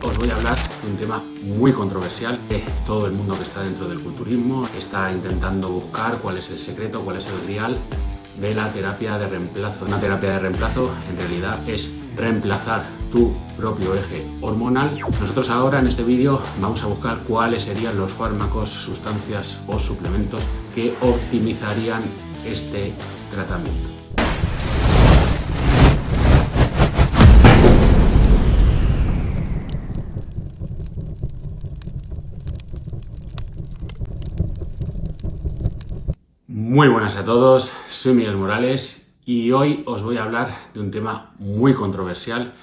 Os voy a hablar de un tema muy controversial que todo el mundo que está dentro del culturismo está intentando buscar cuál es el secreto, cuál es el grial de la terapia de reemplazo. Una terapia de reemplazo en realidad es reemplazar tu propio eje hormonal. Nosotros ahora en este vídeo vamos a buscar cuáles serían los fármacos, sustancias o suplementos que optimizarían este tratamiento. Muy buenas a todos, soy Miguel Morales y hoy os voy a hablar de un tema muy controversial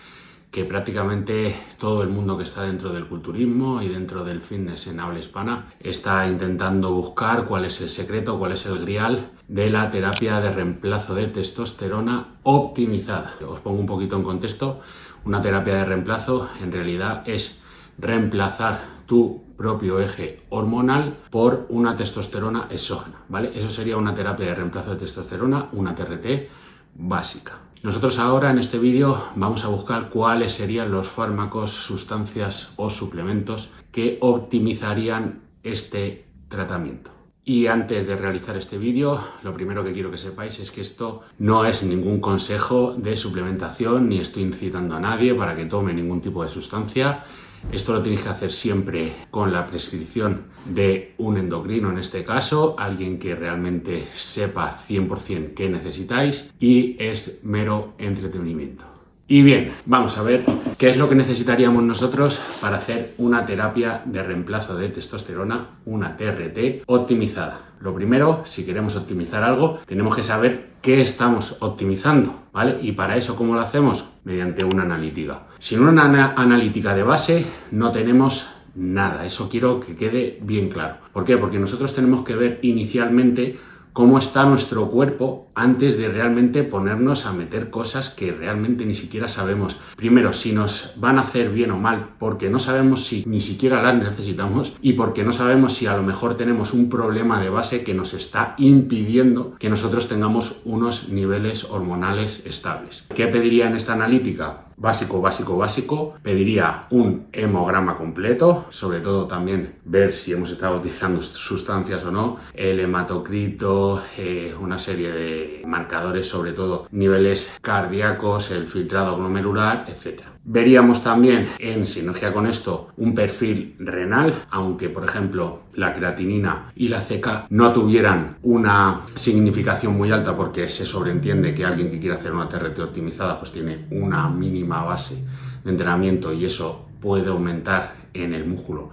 que prácticamente todo el mundo que está dentro del culturismo y dentro del fitness en habla hispana está intentando buscar cuál es el secreto, cuál es el grial de la terapia de reemplazo de testosterona optimizada. Os pongo un poquito en contexto. Una terapia de reemplazo en realidad es reemplazar tu propio eje hormonal por una testosterona exógena, ¿vale? Eso sería una terapia de reemplazo de testosterona, una TRT básica. Nosotros ahora en este vídeo vamos a buscar cuáles serían los fármacos, sustancias o suplementos que optimizarían este tratamiento. Y antes de realizar este vídeo, lo primero que quiero que sepáis es que esto no es ningún consejo de suplementación, ni estoy incitando a nadie para que tome ningún tipo de sustancia. Esto lo tenéis que hacer siempre con la prescripción de un endocrino, en este caso, alguien que realmente sepa 100% qué necesitáis, y es mero entretenimiento. Y bien, vamos a ver qué es lo que necesitaríamos nosotros para hacer una terapia de reemplazo de testosterona, una TRT optimizada. Lo primero, si queremos optimizar algo, tenemos que saber qué estamos optimizando, ¿vale? Y para eso, ¿cómo lo hacemos? Mediante una analítica. Sin una analítica de base, no tenemos nada. Eso quiero que quede bien claro. ¿Por qué? Porque nosotros tenemos que ver inicialmente cómo está nuestro cuerpo antes de realmente ponernos a meter cosas que realmente ni siquiera sabemos. Primero, si nos van a hacer bien o mal, porque no sabemos si ni siquiera las necesitamos y porque no sabemos si a lo mejor tenemos un problema de base que nos está impidiendo que nosotros tengamos unos niveles hormonales estables. ¿Qué pediría en esta analítica? Básico. Pediría un hemograma completo, sobre todo también ver si hemos estado utilizando sustancias o no, el hematocrito, una serie de marcadores, sobre todo niveles cardíacos, el filtrado glomerular, etc. Veríamos también, en sinergia con esto, un perfil renal, aunque por ejemplo la creatinina y la CK no tuvieran una significación muy alta, porque se sobreentiende que alguien que quiere hacer una TRT optimizada pues tiene una mínima base de entrenamiento y eso puede aumentar en el músculo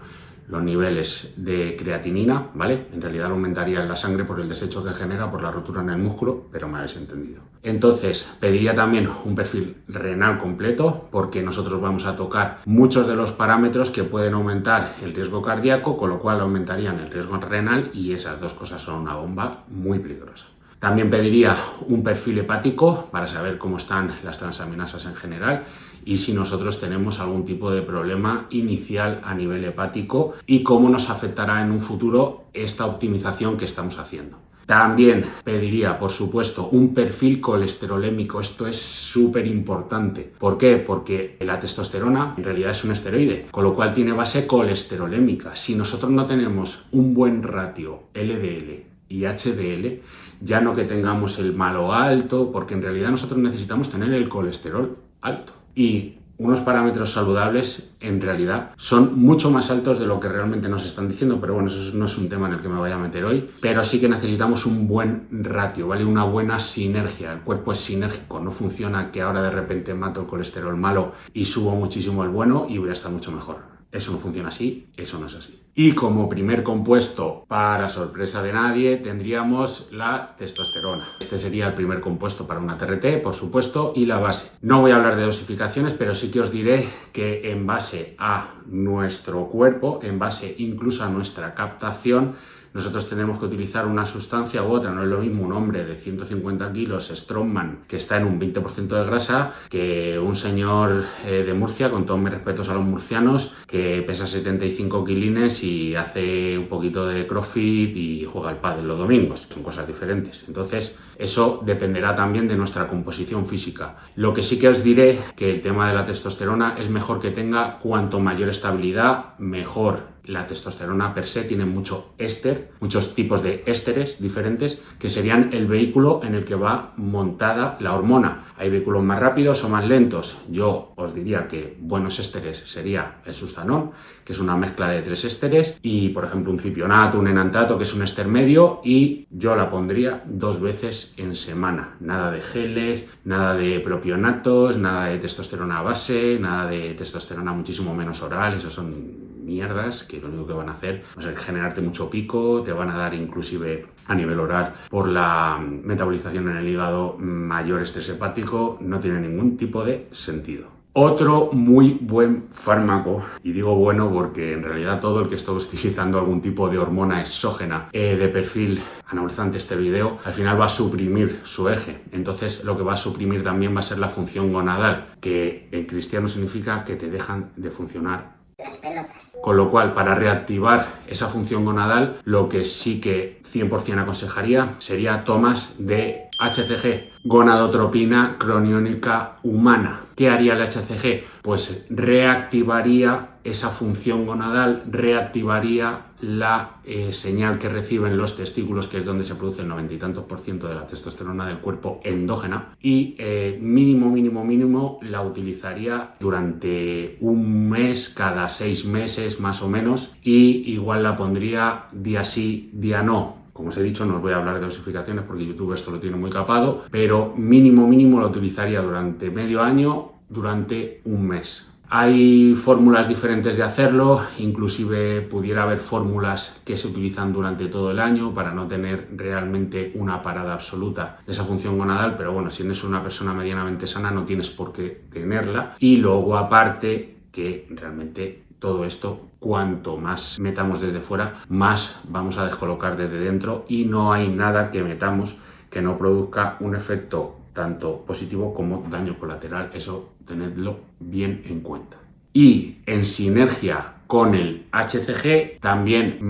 los niveles de creatinina, ¿vale? En realidad lo aumentaría en la sangre por el desecho que genera por la rotura en el músculo, pero me habéis entendido. Entonces, pediría también un perfil renal completo, porque nosotros vamos a tocar muchos de los parámetros que pueden aumentar el riesgo cardíaco, con lo cual aumentarían el riesgo renal, y esas dos cosas son una bomba muy peligrosa. También pediría un perfil hepático para saber cómo están las transaminasas en general y si nosotros tenemos algún tipo de problema inicial a nivel hepático y cómo nos afectará en un futuro esta optimización que estamos haciendo. También pediría, por supuesto, un perfil colesterolémico. Esto es súper importante. ¿Por qué? Porque la testosterona en realidad es un esteroide, con lo cual tiene base colesterolémica. Si nosotros no tenemos un buen ratio LDL y HDL, ya no que tengamos el malo alto, porque en realidad nosotros necesitamos tener el colesterol alto. Y unos parámetros saludables en realidad son mucho más altos de lo que realmente nos están diciendo, pero bueno, eso no es un tema en el que me vaya a meter hoy, pero sí que necesitamos un buen ratio, ¿vale? Una buena sinergia. El cuerpo es sinérgico, no funciona que ahora de repente mato el colesterol malo y subo muchísimo el bueno y voy a estar mucho mejor. Eso no funciona así, eso no es así. Y como primer compuesto, para sorpresa de nadie, tendríamos la testosterona. Este sería el primer compuesto para una TRT, por supuesto, y la base. No voy a hablar de dosificaciones, pero sí que os diré que en base a nuestro cuerpo, en base incluso a nuestra captación, nosotros tenemos que utilizar una sustancia u otra. No es lo mismo un hombre de 150 kilos, strongman, que está en un 20% de grasa, que un señor de Murcia, con todos mis respetos a los murcianos, que pesa 75 kilines y hace un poquito de crossfit y juega al pádel los domingos. Son cosas diferentes. Entonces, eso dependerá también de nuestra composición física. Lo que sí que os diré que el tema de la testosterona es mejor que tenga cuanto mayor estabilidad, mejor. La testosterona per se tiene mucho éster, muchos tipos de ésteres diferentes que serían el vehículo en el que va montada la hormona. Hay vehículos más rápidos o más lentos. Yo os diría que buenos ésteres sería el sustanol, que es una mezcla de 3 ésteres, y por ejemplo un cipionato, un enantato, que es un éster medio, y yo la pondría 2 veces en semana. Nada de geles, nada de propionatos, nada de testosterona base, nada de testosterona muchísimo menos oral. Esos son mierdas que lo único que van a hacer va a ser generarte mucho pico, te van a dar inclusive a nivel oral por la metabolización en el hígado mayor estrés hepático. No tiene ningún tipo de sentido. Otro muy buen fármaco, y digo bueno porque en realidad todo el que está utilizando algún tipo de hormona exógena de perfil anabolizante esteroideo, al final va a suprimir su eje. Entonces lo que va a suprimir también va a ser la función gonadal, que en cristiano significa que te dejan de funcionar las pelotas. Con lo cual, para reactivar esa función gonadal, lo que sí que 100% aconsejaría sería tomas de HCG, gonadotropina croniónica humana. ¿Qué haría el HCG? Pues reactivaría esa función gonadal, reactivaría la señal que reciben los testículos, que es donde se produce el 90 y tantos % de la testosterona del cuerpo endógena, y mínimo la utilizaría durante un mes, cada 6 meses más o menos, y igual la pondría día sí, día no. Como os he dicho, no os voy a hablar de dosificaciones porque YouTube esto lo tiene muy capado, pero mínimo lo utilizaría durante medio año, durante un mes. Hay fórmulas diferentes de hacerlo, inclusive pudiera haber fórmulas que se utilizan durante todo el año para no tener realmente una parada absoluta de esa función gonadal, pero bueno, si eres una persona medianamente sana no tienes por qué tenerla. Y luego aparte que realmente todo esto, cuanto más metamos desde fuera, más vamos a descolocar desde dentro, y no hay nada que metamos que no produzca un efecto tanto positivo como daño colateral. Eso tenedlo bien en cuenta. Y en sinergia con el HCG también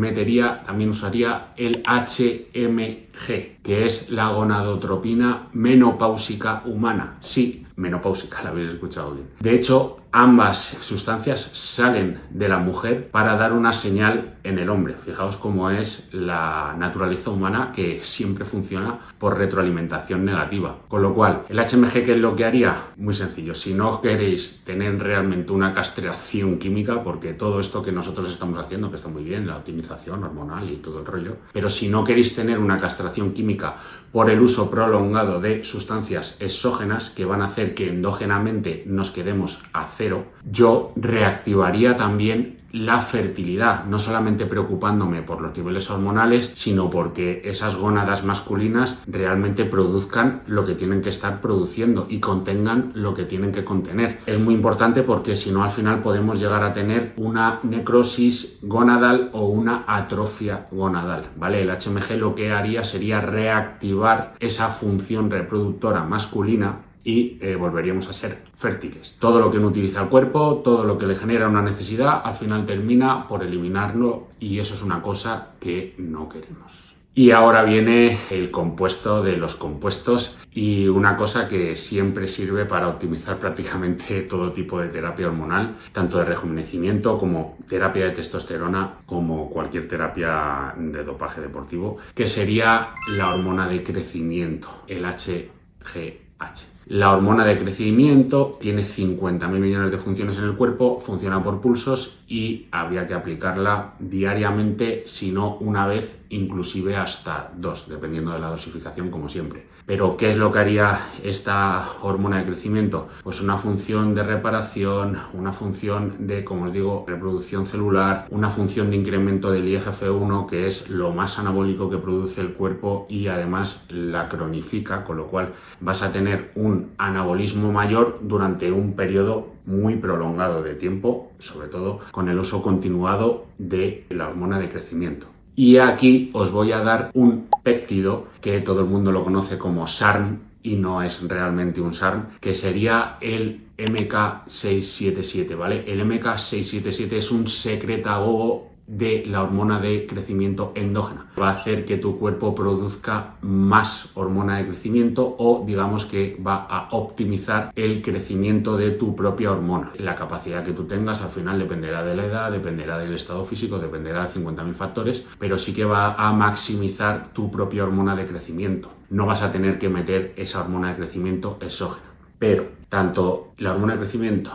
usaría el HMG, que es la gonadotropina menopáusica humana. Sí, menopáusica, la habéis escuchado bien. De hecho, ambas sustancias salen de la mujer para dar una señal en el hombre. Fijaos cómo es la naturaleza humana, que siempre funciona por retroalimentación negativa. Con lo cual, el HMG, ¿qué es lo que haría? Muy sencillo. Si no queréis tener realmente una castración química, porque todo esto que nosotros estamos haciendo, que está muy bien, la optimización hormonal y todo el rollo, pero si no queréis tener una castración química por el uso prolongado de sustancias exógenas que van a hacer que endógenamente nos quedemos a cero, yo reactivaría también la fertilidad, no solamente preocupándome por los niveles hormonales, sino porque esas gónadas masculinas realmente produzcan lo que tienen que estar produciendo y contengan lo que tienen que contener. Es muy importante porque si no, al final podemos llegar a tener una necrosis gonadal o una atrofia gonadal, ¿vale? El HMG lo que haría sería reactivar esa función reproductora masculina y volveríamos a ser fértiles. Todo lo que no utiliza el cuerpo, todo lo que le genera una necesidad, al final termina por eliminarlo, y eso es una cosa que no queremos. Y ahora viene el compuesto de los compuestos, y una cosa que siempre sirve para optimizar prácticamente todo tipo de terapia hormonal, tanto de rejuvenecimiento como terapia de testosterona, como cualquier terapia de dopaje deportivo, que sería la hormona de crecimiento, el HGH. La hormona de crecimiento tiene 50.000 millones de funciones en el cuerpo, funciona por pulsos y habría que aplicarla diariamente, si no una vez, inclusive hasta 2, dependiendo de la dosificación, como siempre. Pero ¿qué es lo que haría esta hormona de crecimiento? Pues una función de reparación, una función de, como os digo, reproducción celular, una función de incremento del IGF-1, que es lo más anabólico que produce el cuerpo, y además la cronifica, con lo cual vas a tener un anabolismo mayor durante un periodo muy prolongado de tiempo, sobre todo con el uso continuado de la hormona de crecimiento. Y aquí os voy a dar un péptido que todo el mundo lo conoce como SARM y no es realmente un SARM, que sería el MK677, ¿vale? El MK677 es un secretagogo de la hormona de crecimiento endógena. Va a hacer que tu cuerpo produzca más hormona de crecimiento o digamos que va a optimizar el crecimiento de tu propia hormona. La capacidad que tú tengas al final dependerá de la edad, dependerá del estado físico, dependerá de 50.000 factores, pero sí que va a maximizar tu propia hormona de crecimiento. No vas a tener que meter esa hormona de crecimiento exógena. Pero tanto la hormona de crecimiento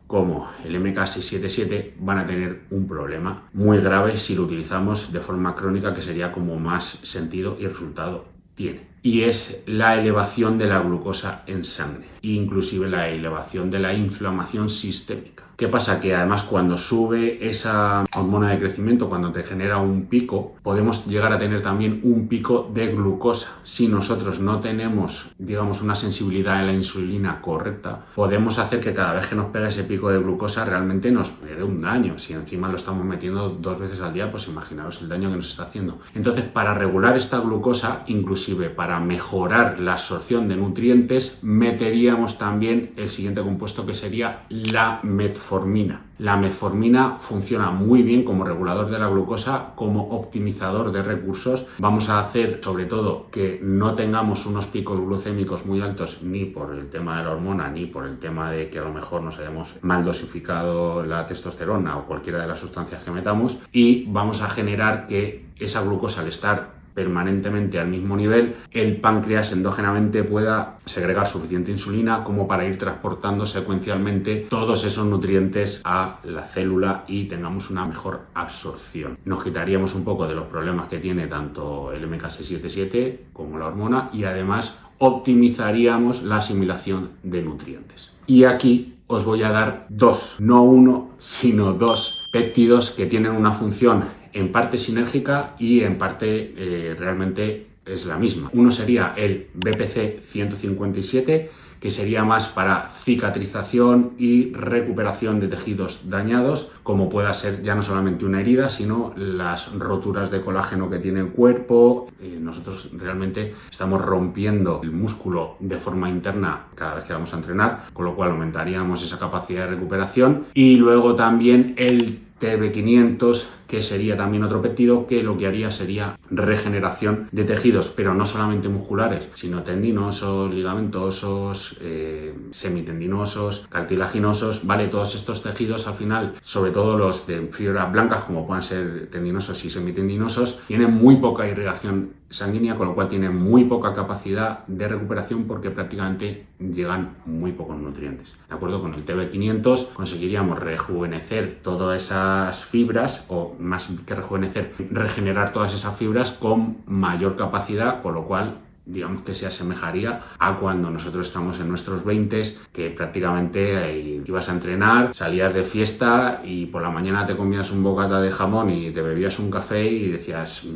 como el MK677 van a tener un problema muy grave si lo utilizamos de forma crónica, que sería como más sentido y resultado tiene. Y es la elevación de la glucosa en sangre, inclusive la elevación de la inflamación sistémica. ¿Qué pasa? Que además cuando sube esa hormona de crecimiento, cuando te genera un pico, podemos llegar a tener también un pico de glucosa. Si nosotros no tenemos, digamos, una sensibilidad a la insulina correcta, podemos hacer que cada vez que nos pega ese pico de glucosa realmente nos genere un daño. Si encima lo estamos metiendo 2 veces al día, pues imaginaos el daño que nos está haciendo. Entonces, para regular esta glucosa, inclusive para mejorar la absorción de nutrientes, meteríamos también el siguiente compuesto, que sería la metformina. La metformina funciona muy bien como regulador de la glucosa, como optimizador de recursos. Vamos a hacer sobre todo que no tengamos unos picos glucémicos muy altos, ni por el tema de la hormona, ni por el tema de que a lo mejor nos hayamos mal dosificado la testosterona o cualquiera de las sustancias que metamos, y vamos a generar que esa glucosa, al estar permanentemente al mismo nivel, el páncreas endógenamente pueda segregar suficiente insulina como para ir transportando secuencialmente todos esos nutrientes a la célula y tengamos una mejor absorción. Nos quitaríamos un poco de los problemas que tiene tanto el MK677 como la hormona y además optimizaríamos la asimilación de nutrientes. Y aquí os voy a dar dos, no uno, sino dos péptidos que tienen una función en parte sinérgica y en parte realmente es la misma. Uno sería el BPC 157, que sería más para cicatrización y recuperación de tejidos dañados, como pueda ser ya no solamente una herida, sino las roturas de colágeno que tiene el cuerpo. Nosotros realmente estamos rompiendo el músculo de forma interna cada vez que vamos a entrenar, con lo cual aumentaríamos esa capacidad de recuperación. Y luego también el TB500, que sería también otro péptido que lo que haría sería regeneración de tejidos, pero no solamente musculares, sino tendinosos, ligamentosos, semitendinosos, cartilaginosos, ¿vale? Todos estos tejidos al final, sobre todo los de fibras blancas, como puedan ser tendinosos y semitendinosos, tienen muy poca irrigación sanguínea, con lo cual tienen muy poca capacidad de recuperación porque prácticamente llegan muy pocos nutrientes. De acuerdo, con el TB500 conseguiríamos rejuvenecer todas esas fibras, o más que rejuvenecer, regenerar todas esas fibras con mayor capacidad, con lo cual digamos que se asemejaría a cuando nosotros estamos en nuestros 20s, que prácticamente ibas a entrenar, salías de fiesta y por la mañana te comías un bocata de jamón y te bebías un café y decías: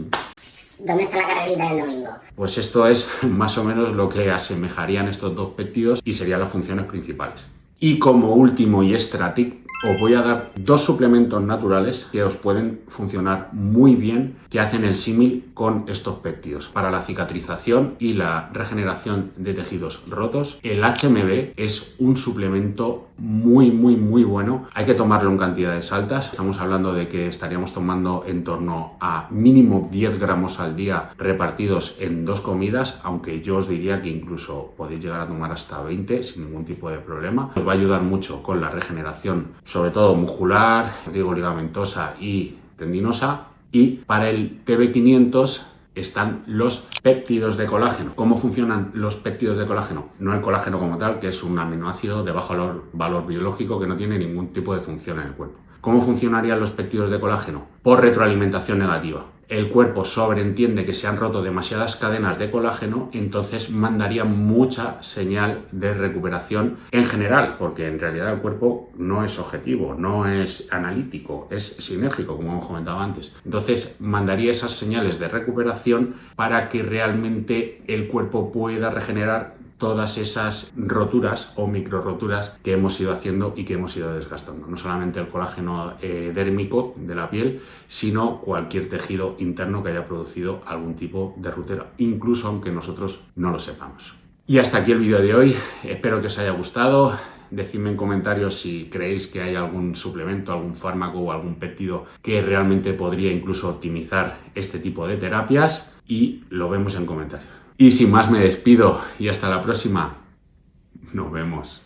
¿dónde está la carrerita del domingo? Pues esto es más o menos lo que asemejarían estos dos péptidos y serían las funciones principales. Y como último y extra tip, os voy a dar dos suplementos naturales que os pueden funcionar muy bien, que hacen el símil con estos péptidos para la cicatrización y la regeneración de tejidos rotos. El HMB es un suplemento muy bueno. Hay que tomarlo en cantidades altas. Estamos hablando de que estaríamos tomando en torno a mínimo 10 gramos al día repartidos en 2 comidas, aunque yo os diría que incluso podéis llegar a tomar hasta 20 sin ningún tipo de problema. Os va a ayudar mucho con la regeneración, sobre todo muscular, digo, ligamentosa y tendinosa. Y para el TB500 están los péptidos de colágeno. ¿Cómo funcionan los péptidos de colágeno? No el colágeno como tal, que es un aminoácido de bajo valor biológico que no tiene ningún tipo de función en el cuerpo. ¿Cómo funcionarían los péptidos de colágeno? Por retroalimentación negativa. El cuerpo sobreentiende que se han roto demasiadas cadenas de colágeno, entonces mandaría mucha señal de recuperación en general, porque en realidad el cuerpo no es objetivo, no es analítico, es sinérgico, como hemos comentado antes. Entonces mandaría esas señales de recuperación para que realmente el cuerpo pueda regenerar todas esas roturas o micro roturas que hemos ido haciendo y que hemos ido desgastando. No solamente el colágeno dérmico de la piel, sino cualquier tejido interno que haya producido algún tipo de ruptura, incluso aunque nosotros no lo sepamos. Y hasta aquí el vídeo de hoy. Espero que os haya gustado. Decidme en comentarios si creéis que hay algún suplemento, algún fármaco o algún péptido que realmente podría incluso optimizar este tipo de terapias y lo vemos en comentarios. Y sin más me despido y hasta la próxima. Nos vemos.